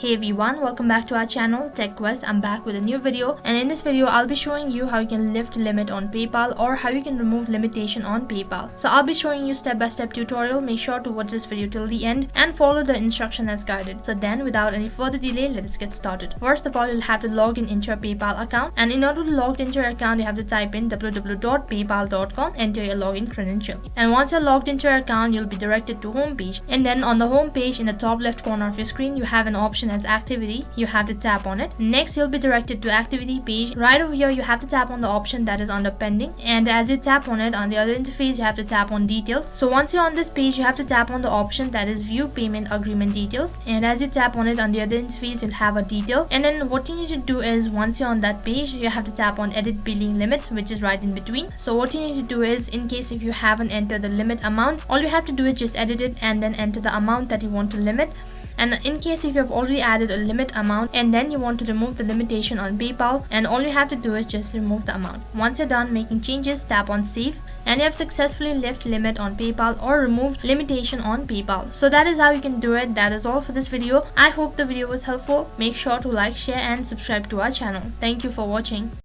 Hey everyone, welcome back to our channel TechQuest. I'm back with a new video, and in this video I'll be showing you how you can lift limit on PayPal or how you can remove limitation on PayPal. So I'll be showing you step-by-step tutorial. Make sure to watch this video till the end and follow the instruction as guided. So then without any further delay, let's get started. First of all, you'll have to log in into your PayPal account, and in order to log into your account you have to type in www.paypal.com, enter your login credential. And once you're logged into your account, you'll be directed to home page, and then on the home page in the top left corner of your screen you have an option as activity. You have to tap on it. Next you'll be directed to activity page. Right over here you have to tap on the option that is under pending, and as you tap on it, on the other interface you have to tap on details. So once you're on this page you have to tap on the option that is view payment agreement details, and as you tap on it, on the other interface you'll have a detail. And then what you need to do is, once you're on that page, you have to tap on edit billing limit, which is right in between. So what you need to do is, in case if you haven't entered the limit amount, all you have to do is just edit it and then enter the amount that you want to limit. And in case if you have already added a limit amount and then you want to remove the limitation on PayPal, and all you have to do is just remove the amount. Once you're done making changes, tap on save, and you have successfully left limit on PayPal or removed limitation on PayPal. So that is how you can do it. That is all for this video. I hope the video was helpful. Make sure to like, share and subscribe to our channel. Thank you for watching.